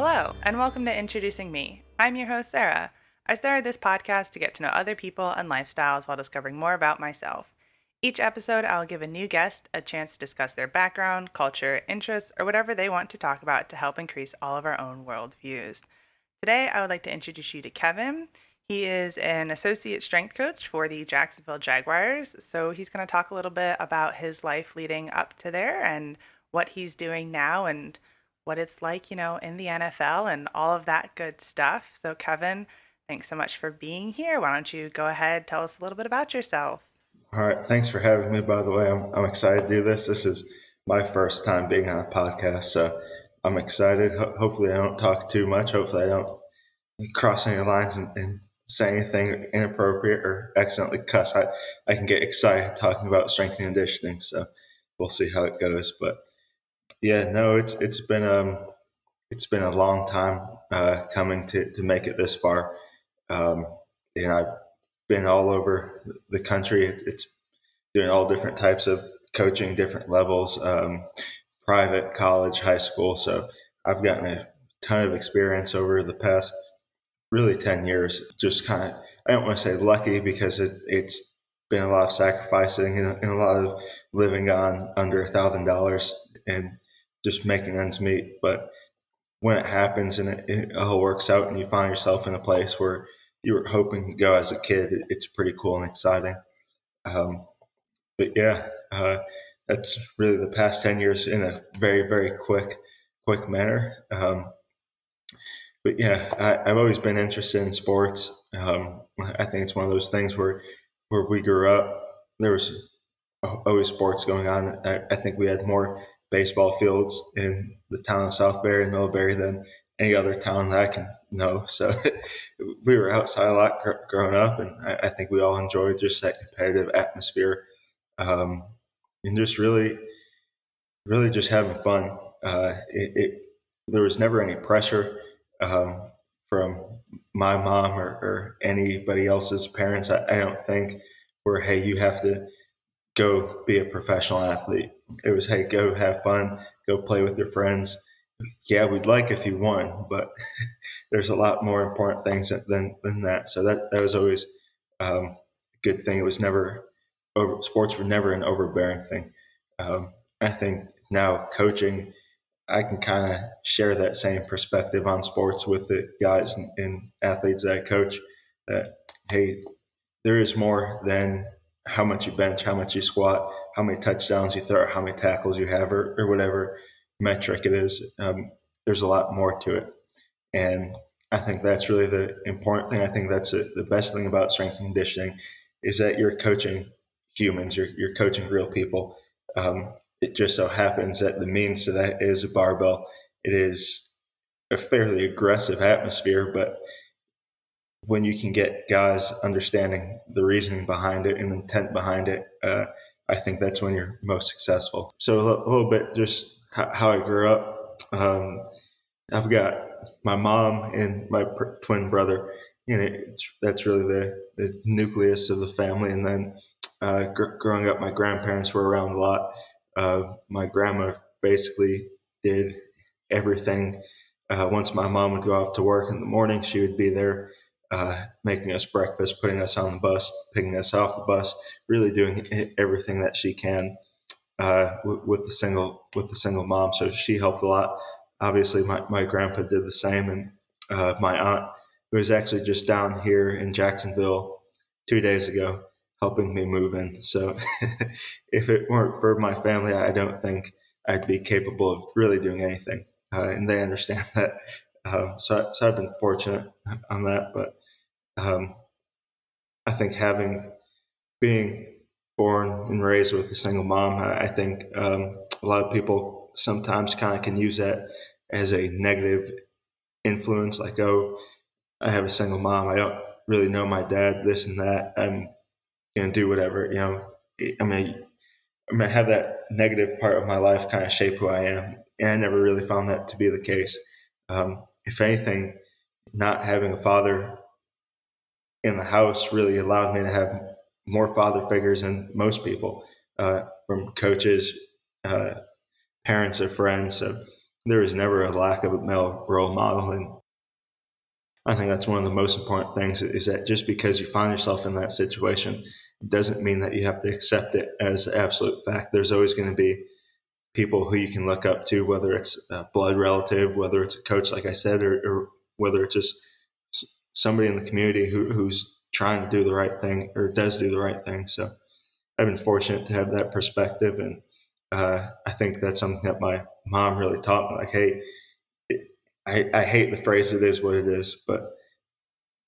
Hello, and welcome to Introducing Me. I'm your host, Sarah. I started this podcast to get to know other people and lifestyles while discovering more about myself. Each episode, I'll give a new guest a chance to discuss their background, culture, interests, or whatever they want to talk about to help increase all of our own worldviews. Today, I would like to introduce you to Kevin. He is an associate strength coach for the Jacksonville Jaguars, so he's going to talk a little bit about his life leading up to there and what he's doing now and what it's like, in the NFL and all of that good stuff. So, Kevin, thanks so much for being here. Why don't you go ahead, tell us a little bit about yourself? All right. Thanks for having me, by the way. I'm excited to do this. This is my first time being on a podcast, so I'm excited. Hopefully I don't talk too much. Hopefully I don't cross any lines and say anything inappropriate or accidentally cuss. I can get excited talking about strength and conditioning, so we'll see how it goes. But yeah, no, it's been a long time coming to make it this far. I've been all over the country. It's doing all different types of coaching, different levels, private, college, high school. So I've gotten a ton of experience over the past really 10 years. Just kind of, I don't want to say lucky because it's been a lot of sacrificing and a lot of living on under $1,000 and just making ends meet. But when it happens and it all works out and you find yourself in a place where you were hoping to go as a kid, it's pretty cool and exciting. But yeah, that's really the past 10 years in a very, very quick manner. But yeah, I've always been interested in sports. I think it's one of those things where we grew up, there was always sports going on. I think we had more baseball fields in the town of Southbury and Middlebury than any other town that I can know. So we were outside a lot growing up, and I think we all enjoyed just that competitive atmosphere, and just really, really just having fun. There was never any pressure from my mom or anybody else's parents. I don't think where, hey, you have to go be a professional athlete. It was, hey, go have fun, go play with your friends. Yeah, we'd like if you won, but there's a lot more important things than that. So that was always a good thing. It was never sports were never an overbearing thing. I think now coaching, I can kind of share that same perspective on sports with the guys and athletes that I coach. That, hey, there is more than how much you bench, how much you squat, how many touchdowns you throw, how many tackles you have, or whatever metric it is. There's a lot more to it. And I think that's really the important thing. I think that's the best thing about strength and conditioning is that you're coaching humans, you're coaching real people. It just so happens that the means to that is a barbell. It is a fairly aggressive atmosphere, but when you can get guys understanding the reasoning behind it and the intent behind it, I think that's when you're most successful. So a little bit just how I grew up. I've got my mom and my twin brother. That's really the nucleus of the family. And then growing up, my grandparents were around a lot. My grandma basically did everything. Once my mom would go off to work in the morning, she would be there making us breakfast, putting us on the bus, picking us off the bus, really doing everything that she can with the single mom. So she helped a lot. Obviously, my grandpa did the same, and my aunt, who was actually just down here in Jacksonville 2 days ago, helping me move in. So if it weren't for my family, I don't think I'd be capable of really doing anything. And they understand that. So I've been fortunate on that. But I think being born and raised with a single mom, I think a lot of people sometimes kind of can use that as a negative influence. Like, oh, I have a single mom. I don't really know my dad, this and that. I'm going to do whatever, I have that negative part of my life kind of shape who I am. And I never really found that to be the case. If anything, not having a father in the house really allowed me to have more father figures than most people, from coaches, parents, or friends. So there was never a lack of a male role model. And I think that's one of the most important things, is that just because you find yourself in that situation, it doesn't mean that you have to accept it as absolute fact. There's always going to be people who you can look up to, whether it's a blood relative, whether it's a coach, like I said, or whether it's just somebody in the community who's trying to do the right thing or does do the right thing. So I've been fortunate to have that perspective. And I think that's something that my mom really taught me. Like, hey, I hate the phrase "it is what it is," but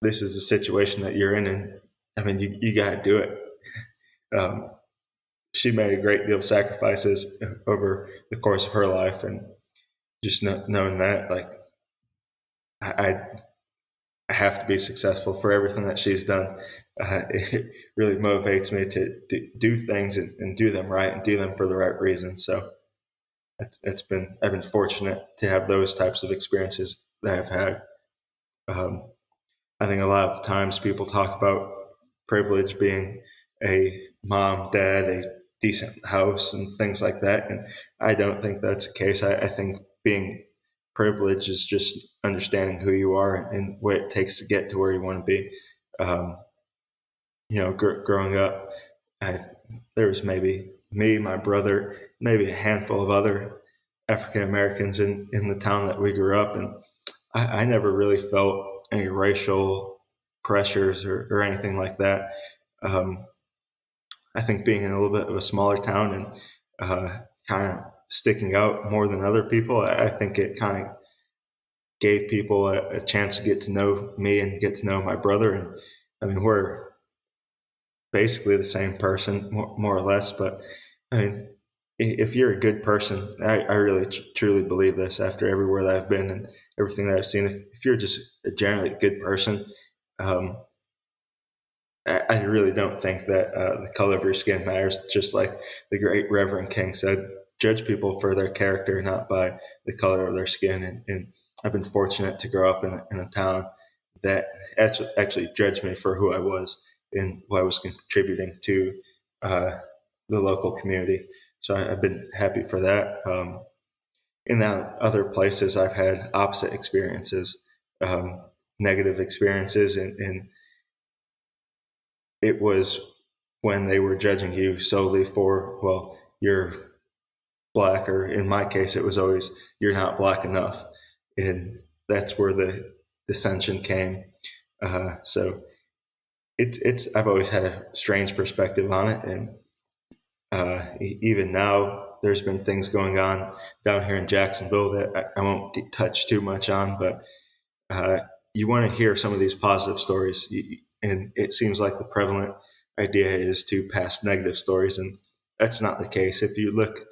this is the situation that you're in, and I mean, you got to do it. She made a great deal of sacrifices over the course of her life, and just knowing that, like, I have to be successful for everything that she's done. It really motivates me to do things and do them right and do them for the right reasons. So I've been fortunate to have those types of experiences that I've had. I think a lot of times people talk about privilege being a mom, dad, a decent house, and things like that. And I don't think that's the case. I think being privileged is just understanding who you are and what it takes to get to where you want to be. Growing up, there was maybe me, my brother, maybe a handful of other African Americans in the town that we grew up in. I never really felt any racial pressures or anything like that. I think being in a little bit of a smaller town and kind of sticking out more than other people, I think it kind of gave people a chance to get to know me and get to know my brother. And I mean, we're basically the same person, more or less. But I mean, if you're a good person, I really truly believe this after everywhere that I've been and everything that I've seen. If you're just a generally good person, I really don't think that the color of your skin matters. Just like the great Reverend King said, judge people for their character, not by the color of their skin. And I've been fortunate to grow up in a town that actually judged me for who I was and what I was contributing to the local community. So I've been happy for that. In that other places, I've had opposite experiences, negative experiences, and it was when they were judging you solely for, well, you're black, or in my case, it was always, you're not black enough. And that's where the dissension came. So I've always had a strange perspective on it. And even now, there's been things going on down here in Jacksonville that I won't touch too much on, but you want to hear some of these positive stories. And it seems like the prevalent idea is to pass negative stories, and that's not the case. If you look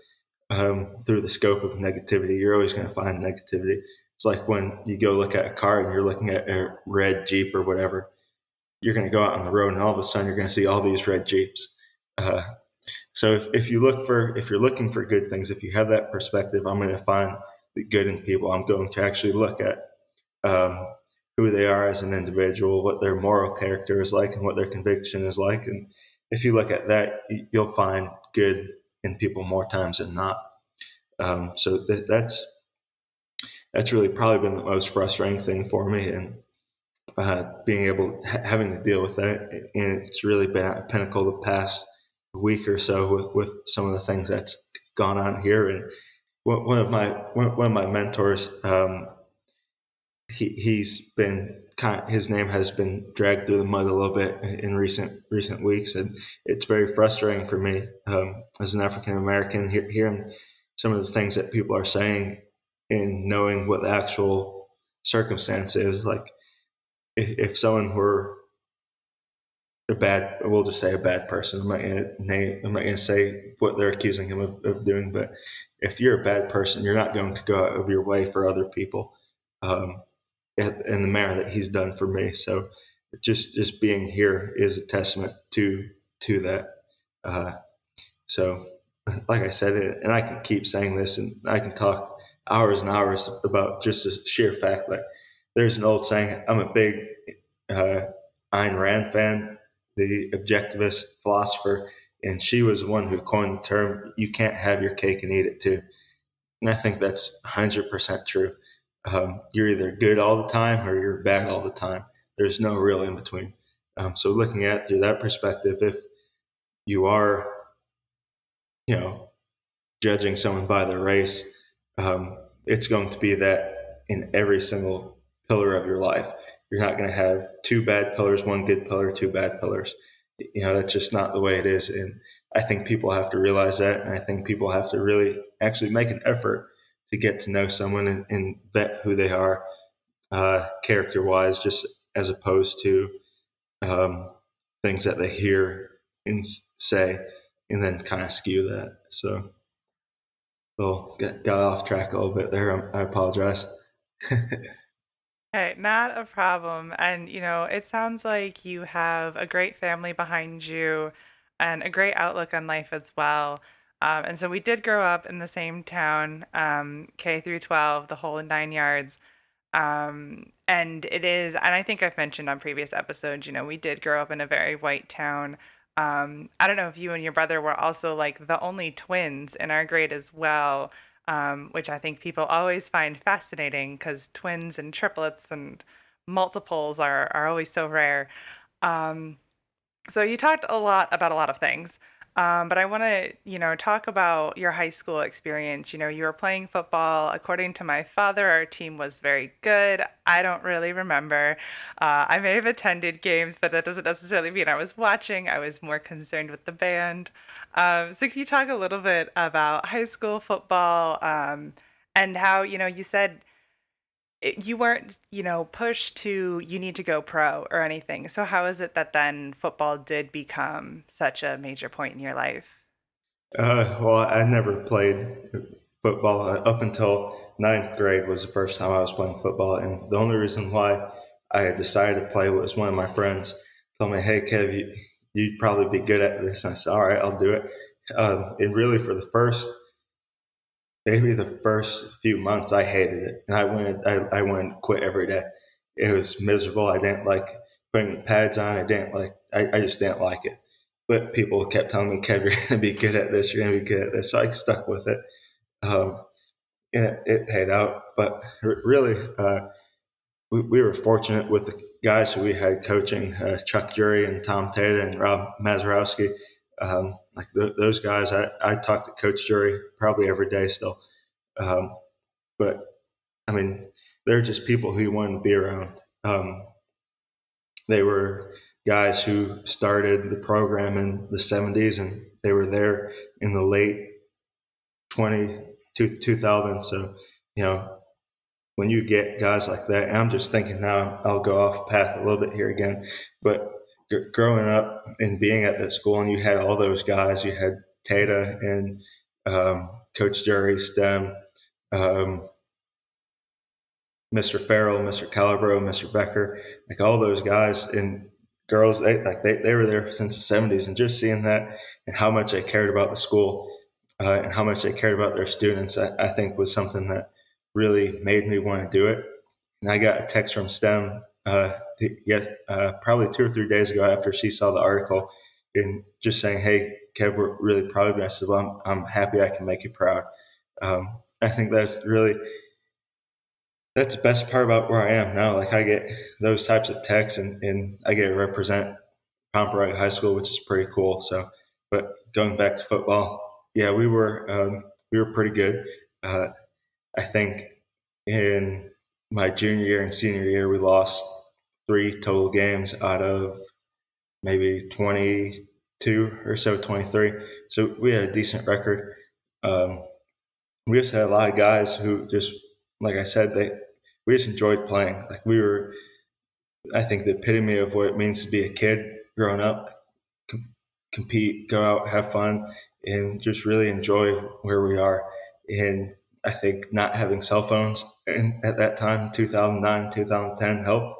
through the scope of negativity, you're always going to find negativity. It's like when you go look at a car and you're looking at a red Jeep or whatever, you're going to go out on the road and all of a sudden you're going to see all these red Jeeps. So if you're looking for good things, if you have that perspective, I'm going to find the good in people. I'm going to actually look at who they are as an individual, what their moral character is like, and what their conviction is like. And if you look at that, you'll find good in people more times than not. So that's really probably been the most frustrating thing for me, and having to deal with that. And it's really been at a pinnacle the past week or so with some of the things that's gone on here. And one of my mentors, he's been his name has been dragged through the mud a little bit in recent weeks, and it's very frustrating for me as an African American hearing some of the things that people are saying and knowing what the actual circumstance is. Like, if someone were we'll just say a bad person. I'm not going to say what they're accusing him of doing, but if you're a bad person, you're not going to go out of your way for other people. In the manner that he's done for me. So just being here is a testament to that. So like I said, and I can keep saying this, and I can talk hours and hours about just the sheer fact that there's an old saying. I'm a big Ayn Rand fan, the objectivist philosopher, and she was the one who coined the term, you can't have your cake and eat it too. And I think that's 100% true. You're either good all the time or you're bad all the time. There's no real in between. So looking at it through that perspective, if you are, you know, judging someone by their race, it's going to be that in every single pillar of your life. You're not going to have two bad pillars, one good pillar, two bad pillars. That's just not the way it is. And I think people have to realize that. And I think people have to really actually make an effort to get to know someone and vet who they are character wise, just as opposed to um, things that they hear and say and then kind of skew that. So, got off track a little bit there. I apologize. Hey, not a problem. And, it sounds like you have a great family behind you and a great outlook on life as well. And so we did grow up in the same town, K through 12, the whole 9 yards. And I think I've mentioned on previous episodes, we did grow up in a very white town. I don't know if you and your brother were also like the only twins in our grade as well, which I think people always find fascinating because twins and triplets and multiples are always so rare. Um, so you talked a lot about a lot of things, but I want to, talk about your high school experience. You were playing football. According to my father, our team was very good. I don't really remember. I may have attended games, but that doesn't necessarily mean I was watching. I was more concerned with the band. So can you talk a little bit about high school football, and how, you said you weren't, pushed to you need to go pro or anything. So how is it that then football did become such a major point in your life? Well, I never played football up until ninth grade was the first time I was playing football, and the only reason why I had decided to play was one of my friends told me, "Hey, Kev, you'd probably be good at this." And I said, "All right, I'll do it." And really, for maybe the first few months, I hated it, and I went and quit every day. It was miserable. I didn't like putting the pads on. I just didn't like it. But people kept telling me, "Kev, you're going to be good at this. You're going to be good at this." So I stuck with it, um, and it paid out. But really, we were fortunate with the guys who we had coaching, Chuck Jury and Tom Tata and Rob Mazurowski. Those guys, I talk to Coach Jury probably every day still. Um, but I mean, they're just people who you wanted to be around. They were guys who started the program in the 70s and they were there in the late 2000s. So, you know, when you get guys like that, and I'm just thinking now, I'll go off path a little bit here again, but growing up and being at that school, and you had all those guys, you had Tata and Coach Jerry Stem, um, Mr. Farrell, Mr. Calabro, Mr. Becker, like all those guys and girls, they were there since the 70s, and just seeing that and how much they cared about the school and how much they cared about their students, I think was something that really made me want to do it. And I got a text from STEM probably 2 or 3 days ago after she saw the article and just saying, "Hey, Kev, we're really proud of you." I said, "Well, I'm happy I can make you proud." I think that's the best part about where I am now. Like I get those types of texts and I get to represent Pompey High School, which is pretty cool. So, but going back to football, yeah, we were pretty good. Uh, I think in my junior year and senior year, we lost 3 total games out of maybe 22 or so, 23. So we had a decent record. Um, we just had a lot of guys who just, like I said, we just enjoyed playing. Like we were, I think, the epitome of what it means to be a kid growing up, compete, go out, have fun, and just really enjoy where we are. And I think not having cell phones at that time, 2009, 2010, helped.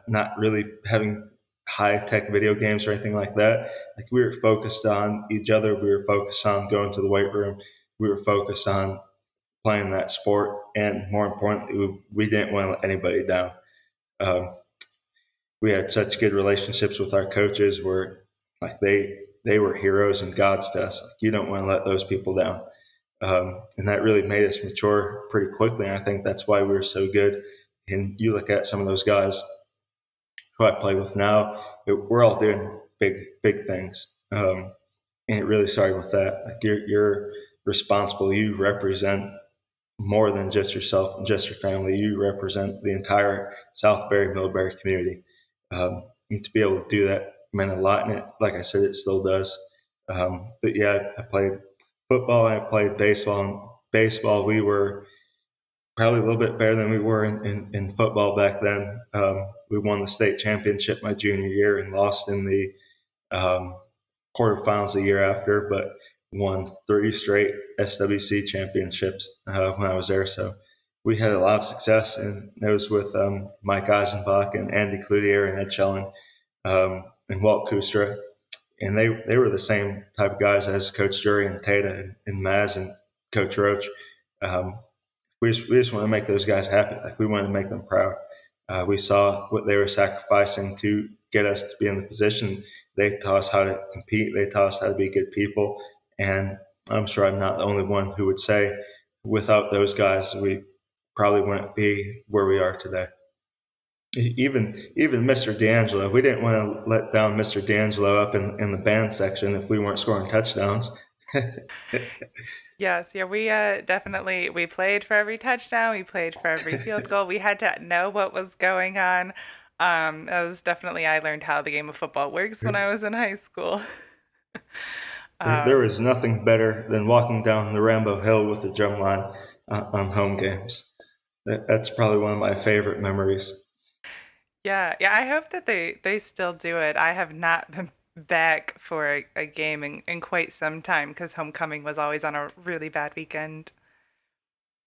Not really having high tech video games or anything like that. Like we were focused on each other. We were focused on going to the weight room. We were focused on playing that sport, and more importantly, we didn't want to let anybody down. Um, we had such good relationships with our coaches, where like they were heroes and gods to us. Like, you don't want to let those people down. And that really made us mature pretty quickly. And I think that's why we were so good. And you look at some of those guys who I play with now, we're all doing big things. And it really started with that. Like you're responsible. You represent more than just yourself and just your family. You represent the entire Southbury, Millbury community. And to be able to do that meant a lot. And it, like I said, it still does. But yeah, I played football and I played baseball. And baseball, we were probably a little bit better than we were in football back then. We won the state championship my junior year and lost in the um, quarterfinals the year after, but won 3 straight SWC championships when I was there. So we had a lot of success, and it was with Mike Eisenbach and Andy Cloutier and Ed Schellen and Walt Kustra. And they were the same type of guys as Coach Jury and Tata and Maz and Coach Roach. Um, we just want to make those guys happy. Like we want to make them proud. We saw what they were sacrificing to get us to be in the position. They taught us how to compete. They taught us how to be good people. And I'm sure I'm not the only one who would say, without those guys, we probably wouldn't be where we are today. Even Mr. D'Angelo, we didn't want to let down Mr. D'Angelo up in the band section if we weren't scoring touchdowns. Yes, yeah, we definitely we played for every touchdown, we played for every field goal. We had to know what was going on. That was definitely I learned how the game of football works when I was in high school. There is nothing better than walking down the Rambo Hill with the drum line on home games. That's probably one of my favorite memories. Yeah, yeah, I hope that they still do it. I have not been back for a game in quite some time because homecoming was always on a really bad weekend.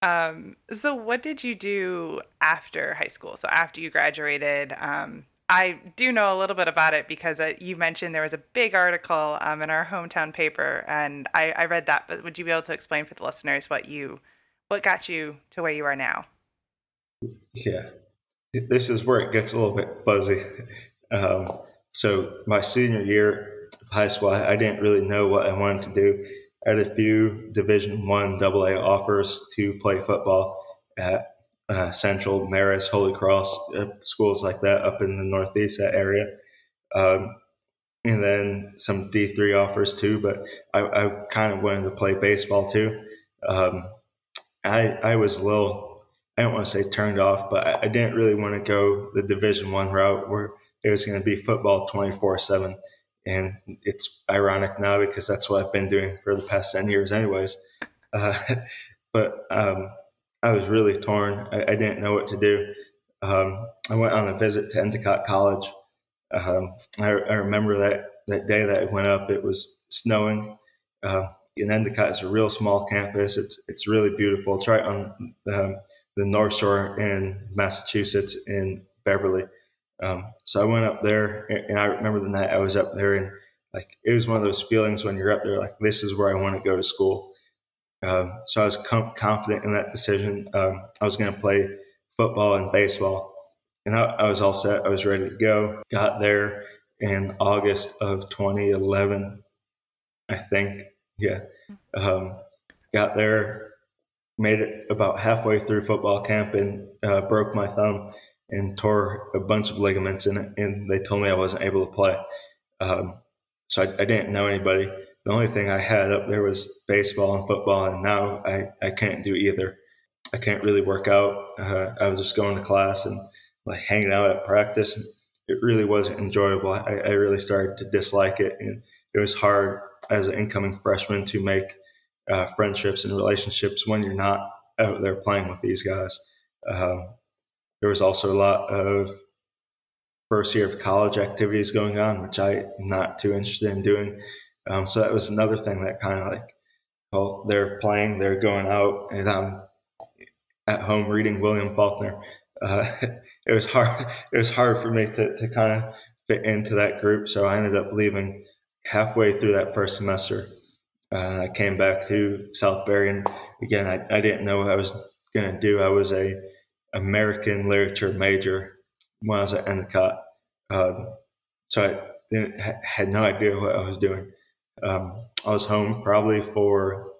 So what did you do after high school? So after you graduated, I do know a little bit about it because you mentioned there was a big article in our hometown paper, and I read that. But would you be able to explain for the listeners what got you to where you are now? Yeah, this is where it gets a little bit fuzzy. Um, so my senior year of high school, I didn't really know what I wanted to do. I had a few Division I AA offers to play football at Central, Marist, Holy Cross, schools like that up in the Northeast, that area. Um, and then some D3 offers too, but I kind of wanted to play baseball too. Um, I was a little, I don't want to say turned off, but I didn't really want to go the Division I route where it was going to be football 24/7. And it's ironic now because that's what I've been doing for the past 10 years anyways. Uh, but I was really torn. I didn't know what to do. I went on a visit to Endicott College. I remember that day that I went up, it was snowing. And Endicott is a real small campus. It's really beautiful. It's right on the North Shore in Massachusetts in Beverly. So I went up there, and I remember the night I was up there, and like it was one of those feelings when you're up there, like this is where I want to go to school. So I was confident in that decision. I was going to play football and baseball, and I was all set. I was ready to go. Got there in August of 2011, I think. Yeah. Um, got there, made it about halfway through football camp, and broke my thumb and tore a bunch of ligaments in it. And they told me I wasn't able to play. Um, so I didn't know anybody. The only thing I had up there was baseball and football, and now I can't do either. I can't really work out. I was just going to class and like hanging out at practice. It really wasn't enjoyable. I really started to dislike it, and it was hard as an incoming freshman to make friendships and relationships when you're not out there playing with these guys. Um, there was also a lot of first year of college activities going on, which I'm not too interested in doing. So that was another thing that kind of like, well, they're playing, they're going out, and I'm at home reading William Faulkner. It was hard. It was hard for me to kind of fit into that group. So I ended up leaving halfway through that first semester. I came back to Southbury, and again, I didn't know what I was going to do. I was a American literature major when I was at Endicott, so had no idea what I was doing. I was home probably for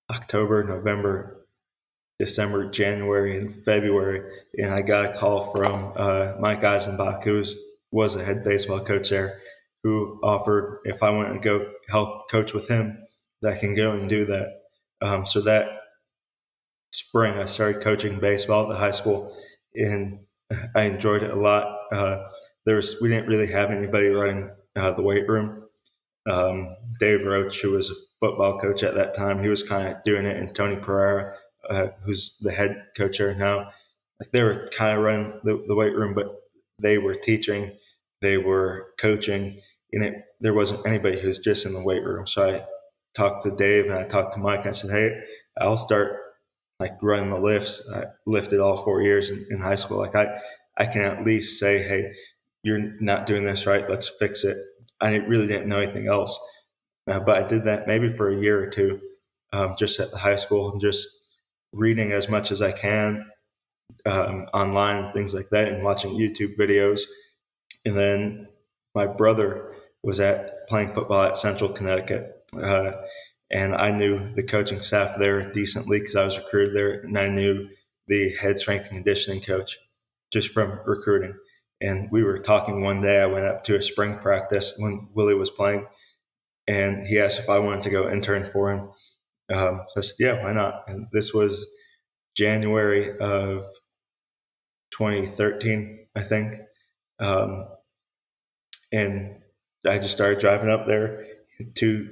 October, November, December, January, and February, and I got a call from Mike Eisenbach, who was a head baseball coach there, who offered if I wanted to go help coach with him, that I can go and do that. So that spring, I started coaching baseball at the high school, and I enjoyed it a lot. We didn't really have anybody running the weight room. Dave Roach, who was a football coach at that time, he was kind of doing it, and Tony Pereira, who's the head coach there now, like they were kind of running the weight room, but they were teaching, they were coaching, and there wasn't anybody who's just in the weight room. So I talked to Dave and I talked to Mike. And I said, hey, I'll start like running the lifts. I lifted all 4 years in high school. Like I can at least say, hey, you're not doing this right. Let's fix it. I really didn't know anything else. But I did that maybe for a year or two, just at the high school, and just reading as much as I can online and things like that, and watching YouTube videos. And then my brother was playing football at Central Connecticut. And I knew the coaching staff there decently because I was recruited there, and I knew the head strength and conditioning coach just from recruiting. And we were talking one day. I went up to a spring practice when Willie was playing, and he asked if I wanted to go intern for him. So I said, yeah, why not? And this was January of 2013, I think. And I just started driving up there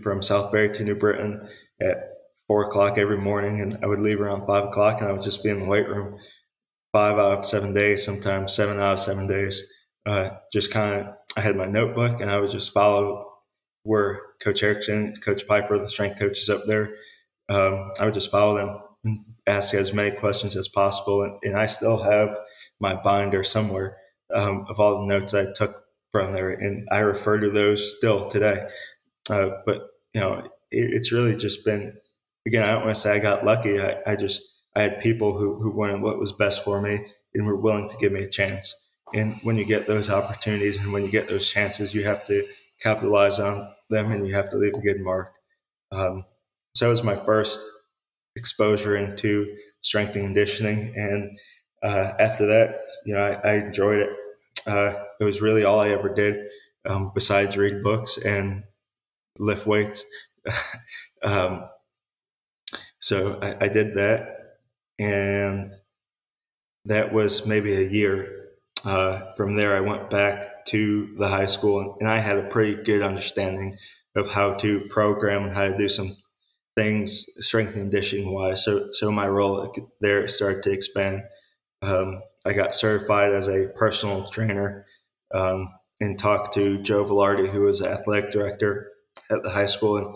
from Southbury to New Britain at 4 o'clock every morning, and I would leave around 5 o'clock, and I would just be in the weight room 5 out of 7 days, sometimes 7 out of 7 days. Just kind of, I had my notebook, and I would just follow where Coach Erickson, Coach Piper, the strength coaches up there. I would just follow them and ask as many questions as possible. And I still have my binder somewhere of all the notes I took from there, and I refer to those still today. But it's really just been, again, I don't want to say I got lucky. I had people who wanted what was best for me and were willing to give me a chance. And when you get those opportunities and when you get those chances, you have to capitalize on them, and you have to leave a good mark. So it was my first exposure into strength and conditioning, and after that, I enjoyed it. It was really all I ever did, besides read books and lift weights. So I did that, and that was maybe a year. From there, I went back to the high school, and I had a pretty good understanding of how to program and how to do some things strength and conditioning wise. So my role there started to expand. I got certified as a personal trainer, and talked to Joe Velarde, who was the athletic director at the high school. And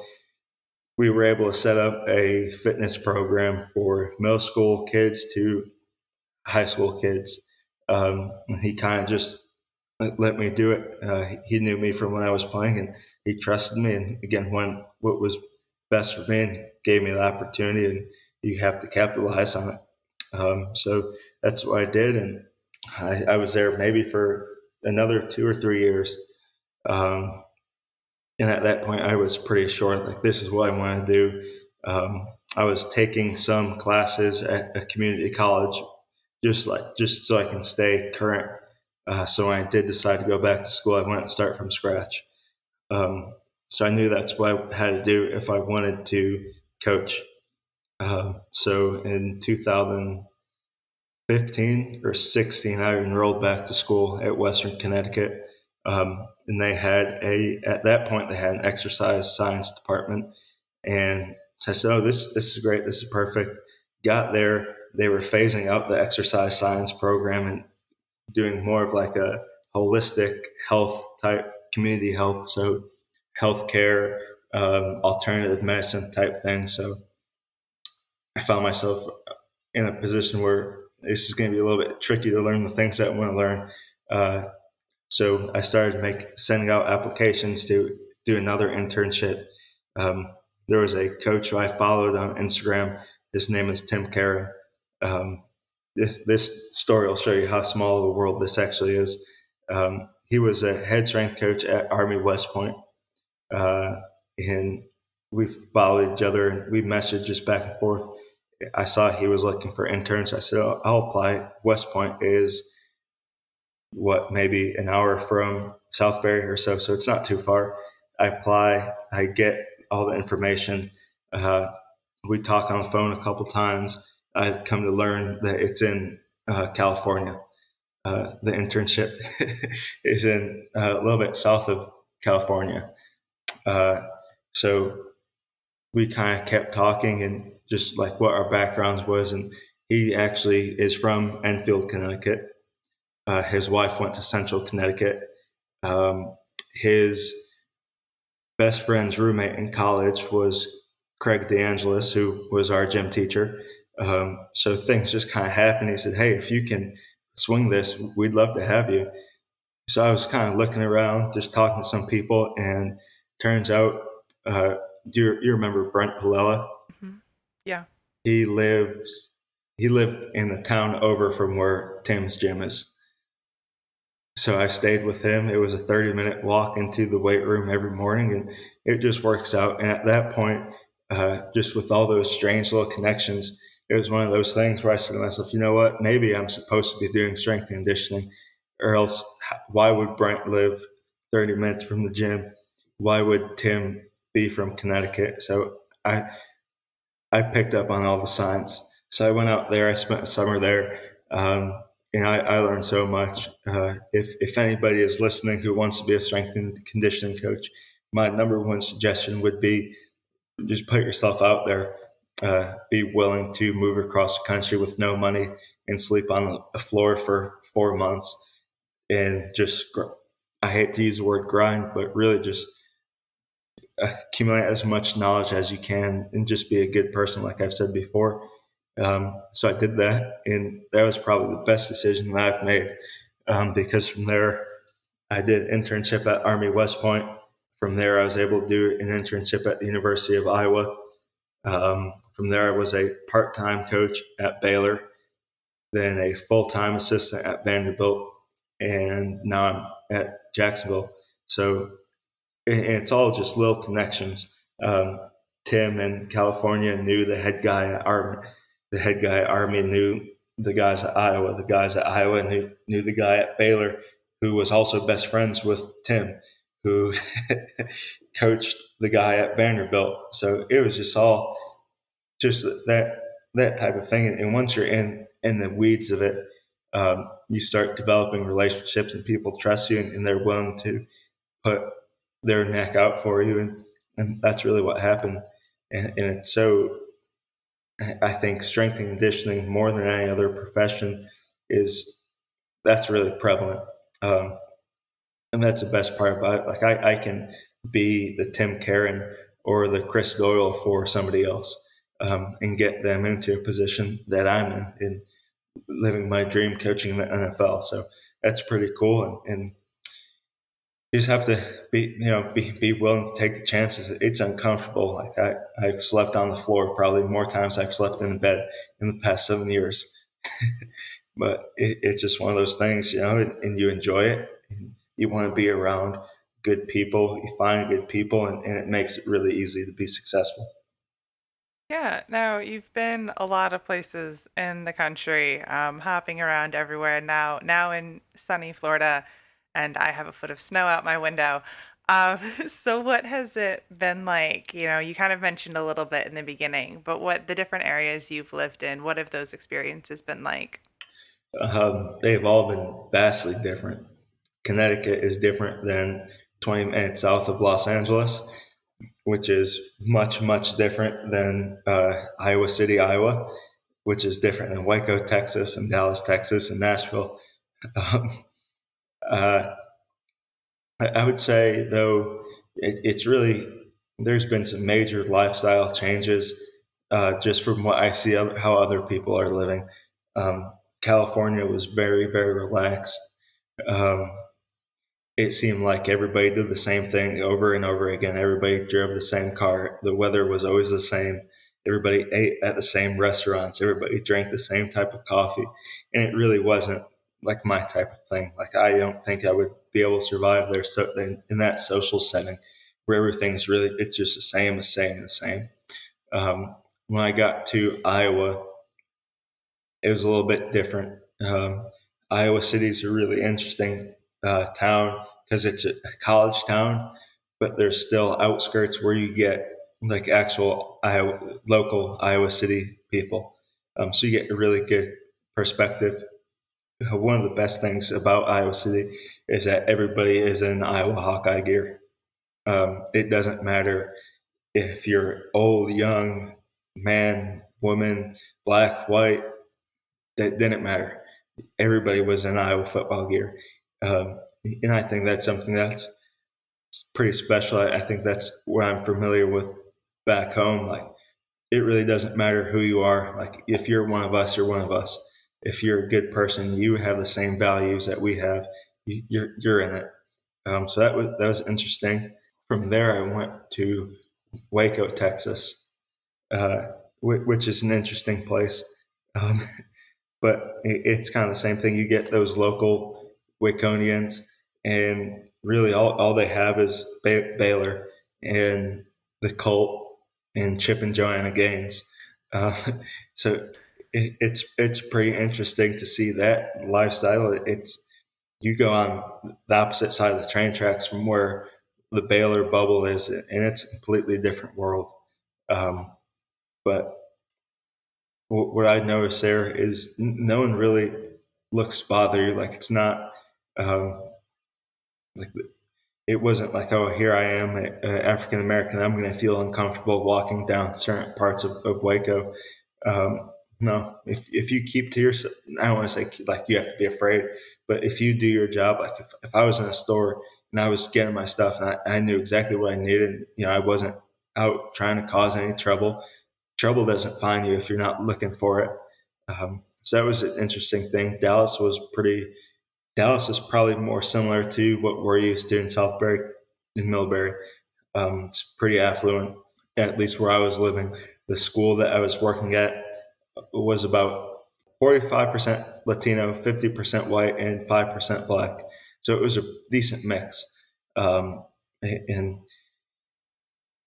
we were able to set up a fitness program for middle school kids to high school kids. He kind of just let me do it. He knew me from when I was playing, and he trusted me. And again, what was best for me, and gave me the opportunity, and you have to capitalize on it. So that's what I did, and I was there maybe for another 2 or 3 years. And at that point, I was pretty sure, like, this is what I want to do. I was taking some classes at a community college, just so I can stay current. So when I did decide to go back to school, I went and start from scratch. So I knew that's what I had to do if I wanted to coach. So in 2015 or 16, I enrolled back to school at Western Connecticut. And they had at that point, they had an exercise science department. And so I said, oh, this is great. This is perfect. Got there. They were phasing out the exercise science program and doing more of like a holistic health type, community health. So healthcare, alternative medicine type thing. So I found myself in a position where this is going to be a little bit tricky to learn the things that I want to learn. So I started sending out applications to do another internship. There was a coach who I followed on Instagram. His name is Tim Karen. This story will show you how small of a world this actually is. He was a head strength coach at Army West Point. And we've followed each other and we messaged just back and forth. I saw he was looking for interns. I said, I'll apply. West Point is maybe an hour from Southbury or so. So it's not too far. I apply, I get all the information. We talk on the phone a couple times. I come to learn that it's in California. The internship is in a little bit south of California. So we kind of kept talking and just like what our backgrounds was. And he actually is from Enfield, Connecticut. His wife went to Central Connecticut. His best friend's roommate in college was Craig DeAngelis, who was our gym teacher. So things just kind of happened. He said, hey, if you can swing this, we'd love to have you. So I was kind of looking around, just talking to some people, and turns out, you remember Brent Palella? Mm-hmm. Yeah. He lived in the town over from where Tim's gym is. So I stayed with him. It was a 30-minute walk into the weight room every morning, and it just works out. And at that point, just with all those strange little connections, it was one of those things where I said to myself, you know what, maybe I'm supposed to be doing strength and conditioning, or else why would Brent live 30 minutes from the gym? Why would Tim be from Connecticut? So I picked up on all the signs. So I went out there. I spent a summer there. And I learned so much. If anybody is listening who wants to be a strength and conditioning coach, my number one suggestion would be just put yourself out there. Be willing to move across the country with no money and sleep on the floor for 4 months. And just, I hate to use the word grind, but really just accumulate as much knowledge as you can and just be a good person, like I've said before. So I did that, and that was probably the best decision that I've made, because from there, I did an internship at Army West Point. From there, I was able to do an internship at the University of Iowa. From there, I was a part-time coach at Baylor, then a full-time assistant at Vanderbilt, and now I'm at Jacksonville. So it's all just little connections. Tim in California knew the head guy at Army. The head guy at Army knew the guys at Iowa. The guys at Iowa knew the guy at Baylor, who was also best friends with Tim, who coached the guy at Vanderbilt. So it was just all just that type of thing. And once you're in the weeds of it, you start developing relationships, and people trust you, and they're willing to put their neck out for you. And that's really what happened. And it's so, I think strength and conditioning, more than any other profession, that's really prevalent. And that's the best part about it. Like I can be the Tim Karen or the Chris Doyle for somebody else, and get them into a position that I'm in living my dream, coaching in the NFL. So that's pretty cool. And you just have to be willing to take the chances. It's uncomfortable. Like I've slept on the floor probably more times I've slept in bed in the past 7 years. But it's just one of those things, and you enjoy it. And you want to be around good people. You find good people, and it makes it really easy to be successful. Yeah, now you've been a lot of places in the country, hopping around everywhere. Now in sunny Florida, and I have a foot of snow out my window. So what has it been like? You kind of mentioned a little bit in the beginning, but what the different areas you've lived in, what have those experiences been like? They've all been vastly different. Connecticut is different than 20 minutes south of Los Angeles, which is much, much different than Iowa City, Iowa, which is different than Waco, Texas, and Dallas, Texas, and Nashville. Uh, I would say, though, it's really, there's been some major lifestyle changes, just from what I see how other people are living. California was very, very relaxed. Um, it seemed like everybody did the same thing over and over again. Everybody drove the same car. The weather was always the same. Everybody ate at the same restaurants. Everybody drank the same type of coffee. And it really wasn't like my type of thing. Like, I don't think I would be able to survive there in that social setting. where everything's really, it's just the same. When I got to Iowa, it was a little bit different. Iowa City is a really interesting town because it's a college town, but there's still outskirts where you get like actual local Iowa City people. So you get a really good perspective. One of the best things about Iowa City is that everybody is in Iowa Hawkeye gear. It doesn't matter if you're old, young, man, woman, black, white, that didn't matter. Everybody was in Iowa football gear. And I think that's something that's pretty special. I think that's what I'm familiar with back home. Like, it really doesn't matter who you are. Like, if you're one of us, you're one of us. If you're a good person, you have the same values that we have. You're in it. So that was interesting. From there, I went to Waco, Texas, which is an interesting place. Um, but it's kind of the same thing. You get those local Waconians, and really all they have is Baylor and the Colt and Chip and Joanna Gaines. Uh, so it's pretty interesting to see that lifestyle. It's you go on the opposite side of the train tracks from where the Baylor bubble is, and it's a completely different world. Um, but what I noticed there is no one really looks bothered. Like, it's not um, like it wasn't like, oh, here I am, African American, I'm going to feel uncomfortable walking down certain parts of Waco. No, if you keep to yourself, I don't want to say like you have to be afraid, but if you do your job, like if I was in a store and I was getting my stuff and I knew exactly what I needed, I wasn't out trying to cause any trouble. Trouble doesn't find you if you're not looking for it. So that was an interesting thing. Dallas is probably more similar to what we're used to in Southbury, in Millbury. It's pretty affluent, at least where I was living. The school that I was working at was about 45% Latino, 50% white, and 5% black. So it was a decent mix. And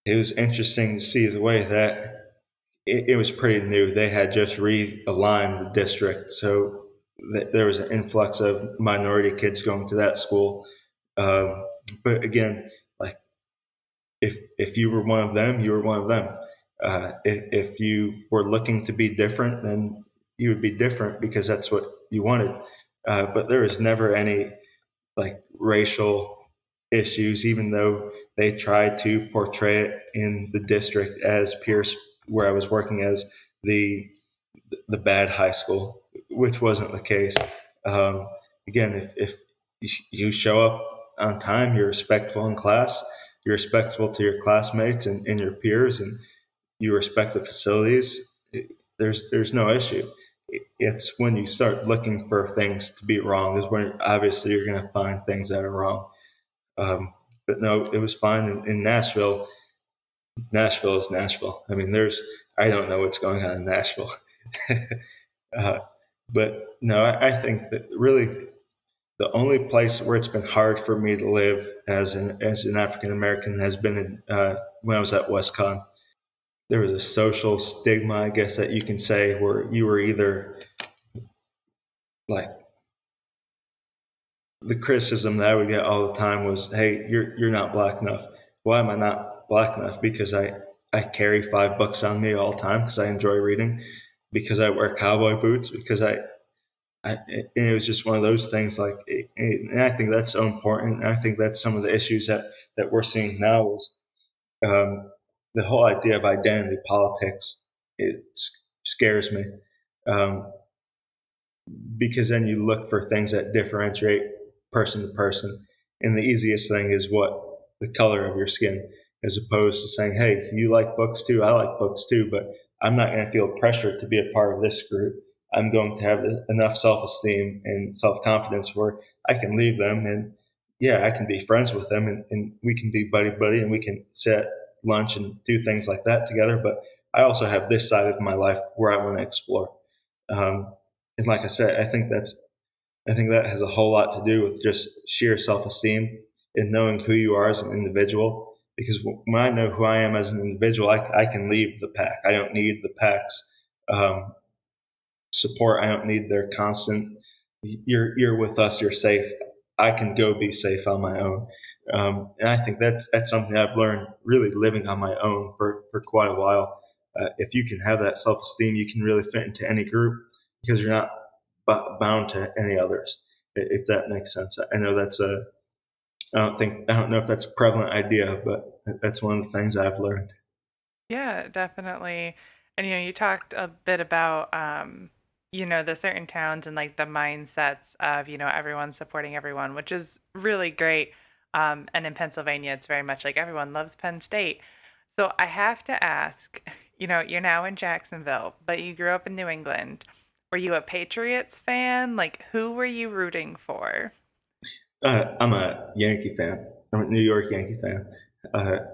it was interesting to see the way that it was pretty new. They had just realigned the district. So there was an influx of minority kids going to that school. But again, like, if you were one of them, you were one of them. If you were looking to be different, then you would be different because that's what you wanted. But there was never any like racial issues, even though they tried to portray it in the district as Pierce, where I was working, as the the bad high school, which wasn't the case. Um, Again, if you show up on time, you're respectful in class, you're respectful to your classmates and your peers, and you respect the facilities, there's no issue. It's when you start looking for things to be wrong is when obviously you're going to find things that are wrong. But no, it was fine in Nashville. Nashville is Nashville. I mean, I don't know what's going on in Nashville. uh, but no, I think that really the only place where it's been hard for me to live as an African American has been when I was at WestCon. There was a social stigma, I guess, that you can say, where you were either like, the criticism that I would get all the time was, "Hey, you're not black enough." Why am I not black enough? Because I carry 5 books on me all the time because I enjoy reading, because I wear cowboy boots, because and it was just one of those things. Like, and I think that's so important. And I think that's some of the issues that we're seeing now is um, the whole idea of identity politics. It scares me. Um, because then you look for things that differentiate person to person. And the easiest thing is what? The color of your skin, as opposed to saying, hey, you like books too, I like books too, but I'm not going to feel pressure to be a part of this group. I'm going to have enough self-esteem and self-confidence where I can leave them, and yeah, I can be friends with them, and we can be buddy and we can sit at lunch and do things like that together. But I also have this side of my life where I want to explore. Um, and like I said, I think that has a whole lot to do with just sheer self esteem and knowing who you are as an individual. because when I know who I am as an individual, I can leave the pack. I don't need the pack's support. I don't need their constant, you're with us, you're safe. I can go be safe on my own. And I think that's something I've learned really living on my own for quite a while. If you can have that self-esteem, you can really fit into any group because you're not bound to any others, if that makes sense. I know I don't know if that's a prevalent idea, but that's one of the things I've learned. Yeah, definitely. And you talked a bit about the certain towns and like the mindsets of, everyone supporting everyone, which is really great. And in Pennsylvania, it's very much like everyone loves Penn State. So I have to ask, you're now in Jacksonville, but you grew up in New England. Were you a Patriots fan? Like, who were you rooting for? I'm a Yankee fan. I'm a New York Yankee fan.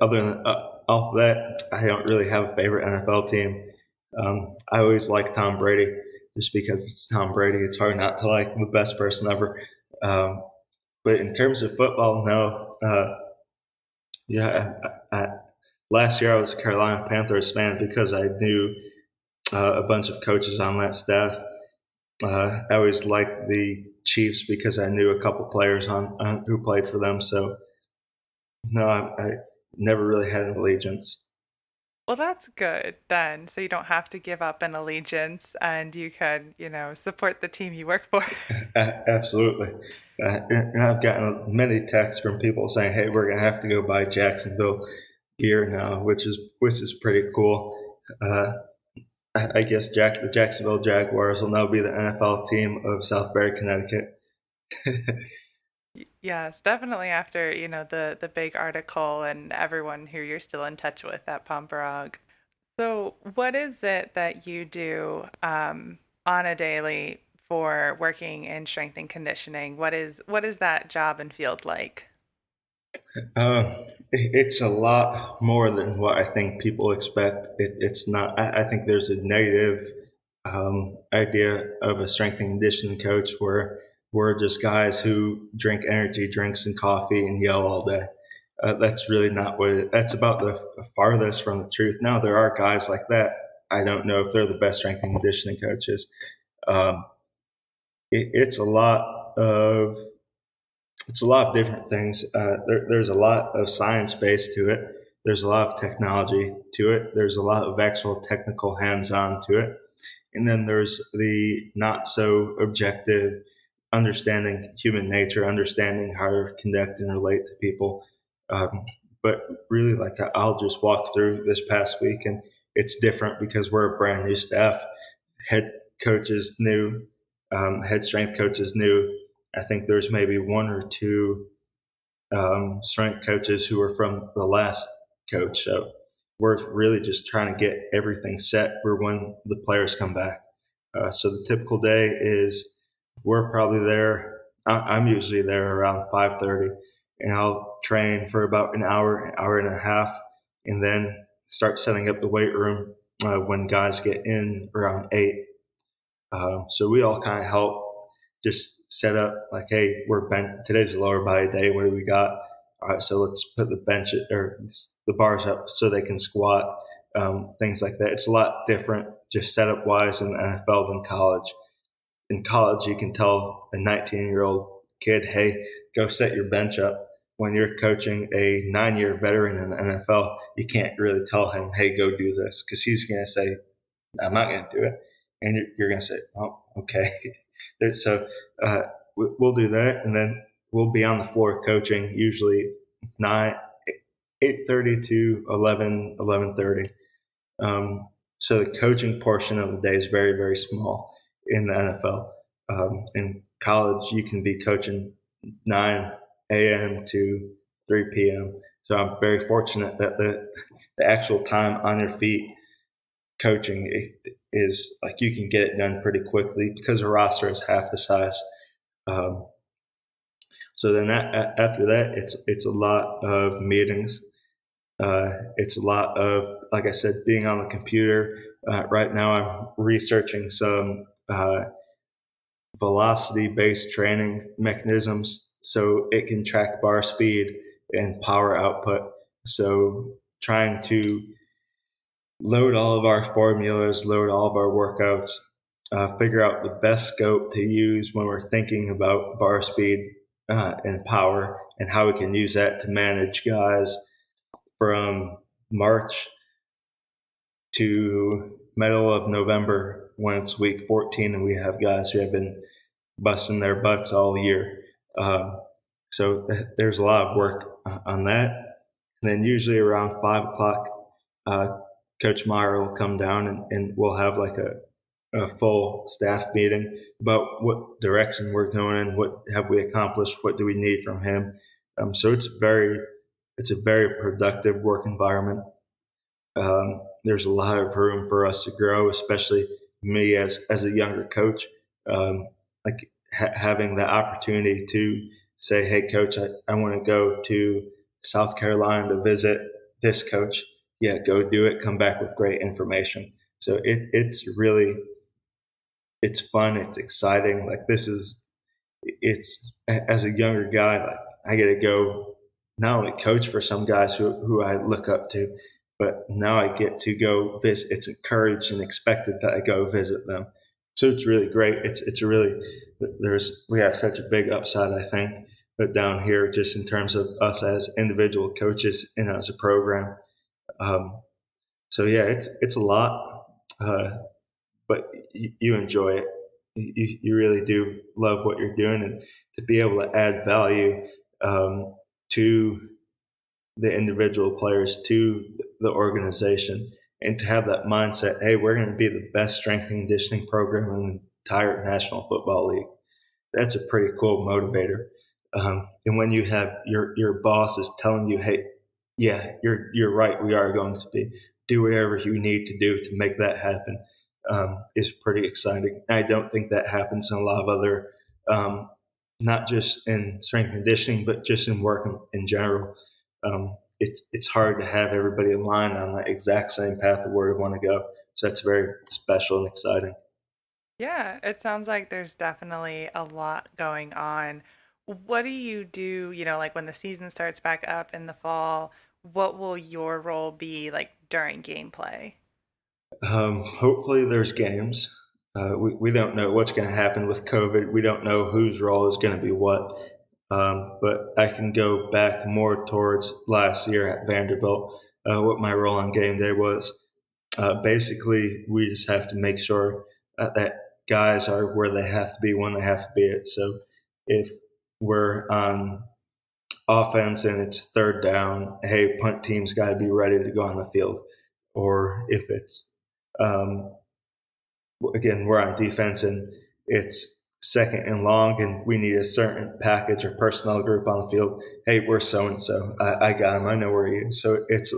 Other than off that, I don't really have a favorite NFL team. I always like Tom Brady, just because it's Tom Brady. It's hard not to like the best person ever. Um, but in terms of football, no. Yeah, last year I was a Carolina Panthers fan because I knew a bunch of coaches on that staff. I always liked the Chiefs because I knew a couple players on who played for them. So no, I never really had an allegiance. Well, that's good then. So you don't have to give up an allegiance and you can, support the team you work for. Absolutely. And I've gotten many texts from people saying, "Hey, we're gonna have to go buy Jacksonville gear now," which is pretty cool. I guess the Jacksonville Jaguars will now be the NFL team of Southbury, Connecticut. Yes, definitely after, the big article and everyone who you're still in touch with at Pomperog. So, what is it that you do on a daily for working in strength and conditioning? What is that job and field like? Uh, it's a lot more than what I think people expect. It's not. I think there's a negative idea of a strength and conditioning coach where we're just guys who drink energy drinks and coffee and yell all day. That's really not what that's about. The farthest from the truth. Now there are guys like that. I don't know if they're the best strength and conditioning coaches. Um, it's a lot of different things. There's a lot of science based to it. There's a lot of technology to it. There's a lot of actual technical hands on to it. And then there's the not so objective understanding human nature, understanding how to connect and relate to people. Um, but really, like I'll just walk through this past week, and it's different because we're a brand new staff. Head coach is new, head strength coach is new. I think there's maybe one or two strength coaches who were from the last coach. So we're really just trying to get everything set for when the players come back. So the typical day is we're probably there. I'm usually there around 5:30, and I'll train for about an hour and a half, and then start setting up the weight room when guys get in around 8. So we all kind of help just set up like, hey, today's a lower body day. What do we got? All right, so let's put the bench or the bars up so they can squat, things like that. It's a lot different just setup wise in the NFL than college. In college, you can tell a 19-year-old kid, hey, go set your bench up. When you're coaching a 9-year veteran in the NFL, you can't really tell him, hey, go do this, because he's going to say, I'm not going to do it. And you're going to say, oh, okay. So we'll do that. And then we'll be on the floor coaching usually 8:30 to 11:30. So the coaching portion of the day is very, very small in the NFL. In college, you can be coaching 9 a.m. to 3 p.m. So I'm very fortunate that the actual time on your feet coaching is like you can get it done pretty quickly because the roster is half the size. Um, so then after that, it's a lot of meetings. It's a lot of, like I said, being on the computer. Right now, I'm researching some velocity-based training mechanisms so it can track bar speed and power output. So trying to load all of our formulas, load all of our workouts, figure out the best scope to use when we're thinking about bar speed and power, and how we can use that to manage guys from March to middle of November when it's week 14 and we have guys who have been busting their butts all year. So there's a lot of work on that. And then usually around 5 o'clock, Coach Meyer will come down and we'll have like a full staff meeting about what direction we're going in, what have we accomplished, what do we need from him. So it's a very productive work environment. There's a lot of room for us to grow, especially me as a younger coach. Like having the opportunity to say, hey, coach, I want to go to South Carolina to visit this coach. Yeah, go do it. Come back with great information. So it's fun. It's exciting. Like it's as a younger guy, like I get to go not only coach for some guys who I look up to, but now I get to go visit. It's encouraged and expected that I go visit them. So it's really great. We have such a big upside, I think, but down here, just in terms of us as individual coaches and as a program. So yeah, it's a lot, but you enjoy it. You really do love what you're doing, and to be able to add value to the individual players, to the organization, and to have that mindset, hey, we're going to be the best strength and conditioning program in the entire National Football League. That's a pretty cool motivator. And when you have your boss is telling you, hey, yeah, you're right, we are going to do whatever you need to do to make that happen, is pretty exciting. And I don't think that happens in a lot of other, not just in strength and conditioning, but just in work in general. It's hard to have everybody aligned on the exact same path of where we want to go. So that's very special and exciting. Yeah, it sounds like there's definitely a lot going on. What do you do, like when the season starts back up in the fall? What will your role be like during gameplay? Hopefully there's games. We don't know what's going to happen with COVID. We don't know whose role is going to be what. But I can go back more towards last year at Vanderbilt, what my role on game day was. Basically, we just have to make sure that guys are where they have to be when they have to be it. So if we're on offense and it's third down, hey, punt team's got to be ready to go on the field. Or if it's, again, we're on defense and it's second and long and we need a certain package or personnel group on the field, hey, we're so-and-so. I got him. I know where he is. So it's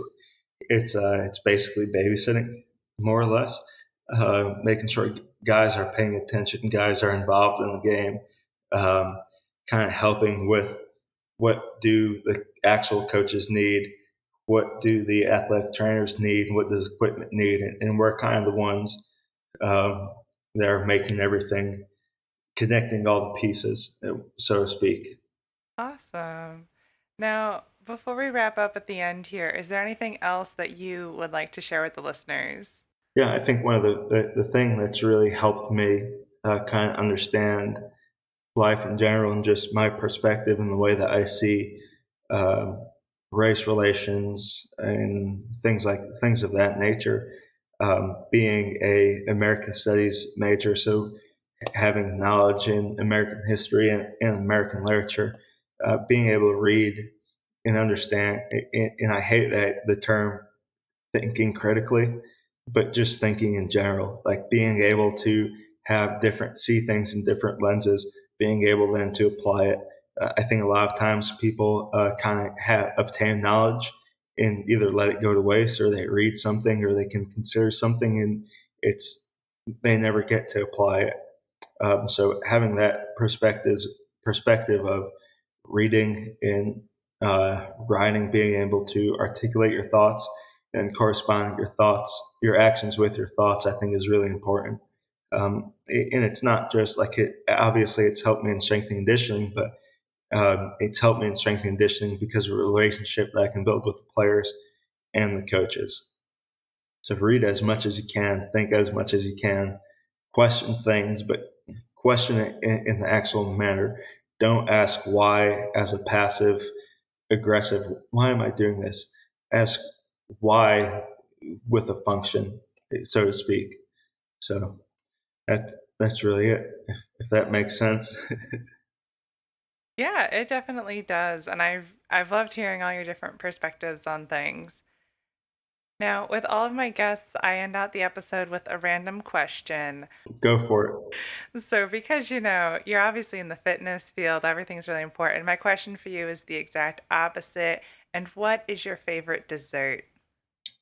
basically babysitting, more or less, making sure guys are paying attention, guys are involved in the game, kind of helping with what do the actual coaches need, what do the athletic trainers need, what does equipment need, and we're kind of the ones that are making everything, connecting all the pieces, so to speak. Awesome. Now, before we wrap up at the end here, is there anything else that you would like to share with the listeners? Yeah, I think one of the thing that's really helped me kind of understand life in general and just my perspective and the way that I see um, race relations and things of that nature. Being a American Studies major, so having knowledge in American history and American literature, being able to read and understand, and I hate that the term thinking critically, but just thinking in general, like being able to see things in different lenses, being able then to apply it. I think a lot of times people kind of obtain knowledge and either let it go to waste, or they read something, or they can consider something, and they never get to apply it. So having that perspective of reading and writing, being able to articulate your thoughts and corresponding your actions with your thoughts, I think is really important. And it's not just like obviously it's helped me in strength and conditioning, but It's helped me in strength and conditioning because of a relationship that I can build with the players and the coaches. So read as much as you can, think as much as you can, question things, but question it in the actual manner. Don't ask why as a passive aggressive, why am I doing this? Ask why with a function, so to speak. So that's really it, if that makes sense. Yeah, it definitely does. And I've loved hearing all your different perspectives on things. Now, with all of my guests, I end out the episode with a random question. Go for it. So, because you're obviously in the fitness field, everything's really important. My question for you is the exact opposite. And what is your favorite dessert?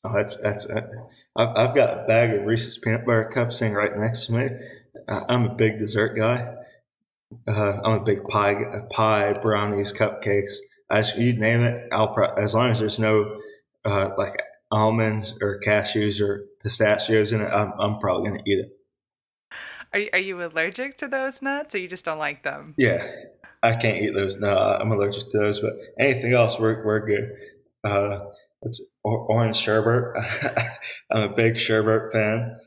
Oh, I've got a bag of Reese's peanut butter cups sitting right next to me. I'm a big dessert guy. I'm a big pie, brownies, cupcakes. You name it, as long as there's no like almonds or cashews or pistachios in it, I'm probably gonna eat it. Are you allergic to those nuts or you just don't like them? Yeah, I can't eat those. No, I'm allergic to those. But anything else, we're good. It's orange sherbet. I'm a big sherbet fan.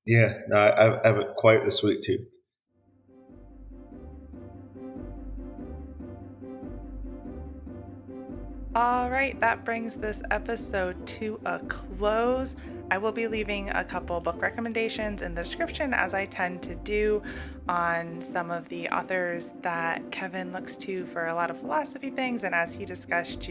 Yeah, no, I have quite the sweet tooth. All right, that brings this episode to a close. I will be leaving a couple book recommendations in the description, as I tend to do, on some of the authors that Kevin looks to for a lot of philosophy things. And as he discussed,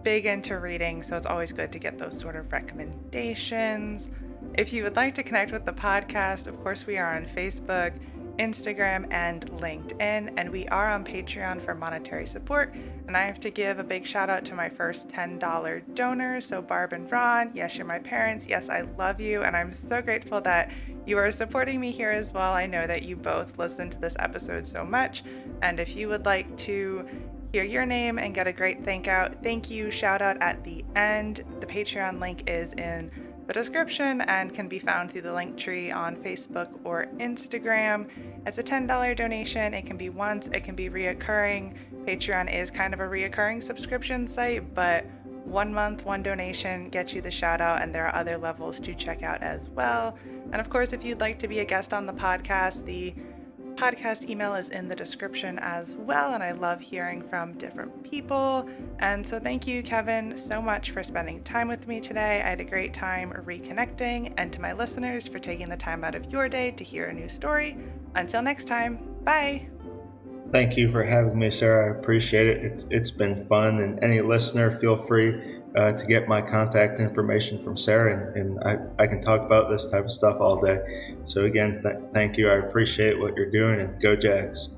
big into reading, so it's always good to get those sort of recommendations. If you would like to connect with the podcast, of course, we are on Facebook, Instagram, and LinkedIn, and we are on Patreon for monetary support. And I have to give a big shout out to my first $10 donors. So Barb and Ron, yes, you're my parents. Yes, I love you, and I'm so grateful that you are supporting me here as well. I know that you both listen to this episode so much, and if you would like to hear your name and get a great thank you shout out at the end, the Patreon link is in the description and can be found through the link tree on Facebook or Instagram. It's a $10 donation. It can be once, it can be reoccurring. Patreon is kind of a reoccurring subscription site, but 1 month, one donation gets you the shout out, and there are other levels to check out as well. And of course, if you'd like to be a guest on the podcast, the podcast email is in the description as well, and I love hearing from different people. And so thank you, Kevin, so much for spending time with me today. I had a great time reconnecting, and to my listeners for taking the time out of your day to hear a new story. Until next time, bye. Thank you for having me, Sarah. I appreciate it. It's been fun, and any listener, feel free to get my contact information from Sarah, and I can talk about this type of stuff all day. So again, thank you. I appreciate what you're doing, and go Jags.